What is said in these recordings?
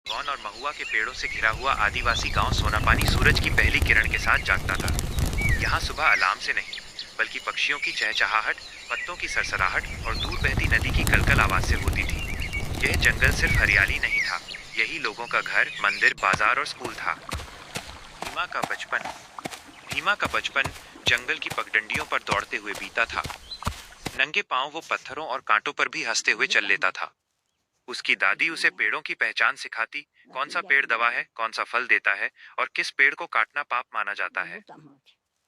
गौन और महुआ के पेड़ों से घिरा हुआ आदिवासी गांव सोनापानी सूरज की पहली किरण के साथ जागता था। यहाँ सुबह अलार्म से नहीं, बल्कि पक्षियों की चहचहाहट, पत्तों की सरसराहट और दूर बहती नदी की कलकल आवाज से होती थी। यह जंगल सिर्फ हरियाली नहीं था, यही लोगों का घर, मंदिर, बाजार और स्कूल था। भीमा का बचपन भीमा का बचपन जंगल की पगडंडियों पर दौड़ते हुए बीता था। नंगे पांव वो पत्थरों और कांटों पर भी हंसते हुए चल लेता था। उसकी दादी उसे पेड़ों की पहचान सिखाती, कौन सा पेड़ दवा है, कौन सा फल देता है और किस पेड़ को काटना पाप माना जाता है।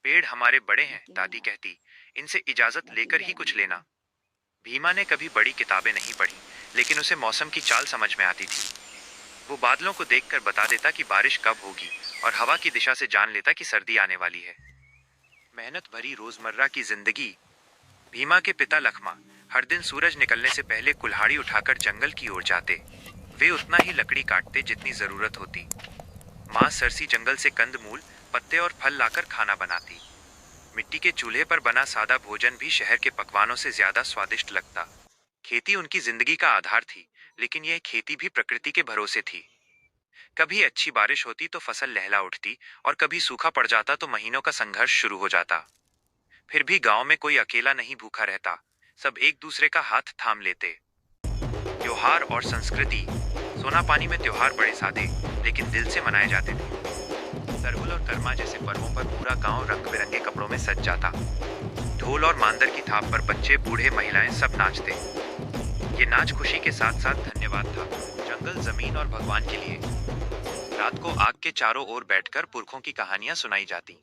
पेड़ हमारे बड़े हैं, दादी कहती, इनसे इजाजत लेकर ही कुछ लेना। भीमा ने कभी बड़ी किताबें नहीं पढ़ी, लेकिन उसे मौसम की चाल समझ में आती थी। वो बादलों को देखकर बता देता कि बारिश कब होगी और हवा की दिशा से जान लेता कि सर्दी आने वाली है। मेहनत भरी रोजमर्रा की जिंदगी। भीमा के पिता लखमा हर दिन सूरज निकलने से पहले कुल्हाड़ी उठाकर जंगल की ओर जाते। वे उतना ही लकड़ी काटते जितनी जरूरत होती। माँ सरसी जंगल से कंदमूल, पत्ते और फल लाकर खाना बनाती। मिट्टी के चूल्हे पर बना सादा भोजन भी शहर के पकवानों से ज्यादा स्वादिष्ट लगता। खेती उनकी जिंदगी का आधार थी, लेकिन यह खेती भी प्रकृति के भरोसे थी। कभी अच्छी बारिश होती तो फसल लहला उठती, और कभी सूखा पड़ जाता तो महीनों का संघर्ष शुरू हो जाता। फिर भी गांव में कोई अकेला नहीं भूखा रहता, सब एक दूसरे का हाथ थाम लेते। त्योहार और संस्कृति। सोनापानी में त्योहार बड़े सादे लेकिन दिल से मनाए जाते थे। सरहुल और कर्मा जैसे पर्वों पर पूरा गांव रंग बिरंगे कपड़ों में सज जाता। ढोल और मांदर की थाप पर बच्चे, बूढ़े, महिलाएं सब नाचते। ये नाच खुशी के साथ साथ धन्यवाद था, जंगल, जमीन और भगवान के लिए। रात को आग के चारों ओर बैठकर पुरखों की कहानियां सुनाई जाती।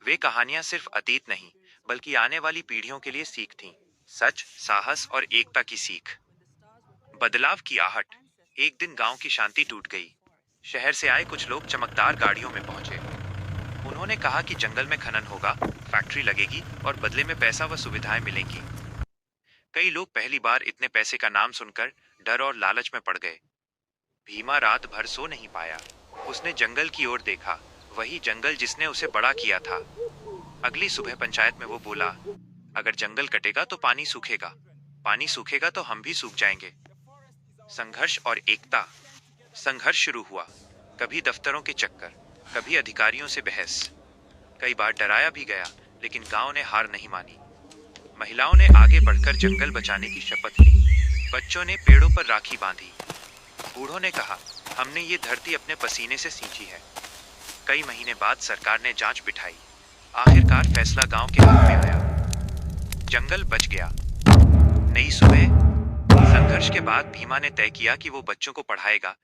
वे कहानियां सिर्फ अतीत नहीं, बल्कि आने वाली पीढ़ियों के लिए सीख थीं। सच, साहस और एकता की सीख। बदलाव की आहट। एक दिन गांव की शांति टूट गई। शहर से आए कुछ लोग चमकदार गाड़ियों में पहुंचे। उन्होंने कहा कि जंगल में खनन होगा, फैक्ट्री लगेगी और बदले में पैसा व सुविधाएं मिलेंगी। कई लोग पहली बार इतने पैसे का नाम सुनकर डर और लालच में पड़ गए। भीमा रात भर सो नहीं पाया। उसने जंगल की ओर देखा, वही जंगल जिसने उसे बड़ा किया था। अगली सुबह पंचायत में वो बोला, अगर जंगल कटेगा तो पानी सूखेगा, पानी सूखेगा तो हम भी सूख जाएंगे। संघर्ष और एकता। संघर्ष शुरू हुआ, कभी दफ्तरों के चक्कर, कभी अधिकारियों से बहस। कई बार डराया भी गया, लेकिन गांव ने हार नहीं मानी। महिलाओं ने आगे बढ़कर जंगल बचाने की शपथ ली। बच्चों ने पेड़ों पर राखी बांधी। बूढ़ों ने कहा, हमने ये धरती अपने पसीने से सींची है। कई महीने बाद सरकार ने जांच बिठाई। आखिरकार फैसला गांव के हक में आया। जंगल बच गया। नई सुबह। संघर्ष के बाद भीमा ने तय किया कि वो बच्चों को पढ़ाएगा,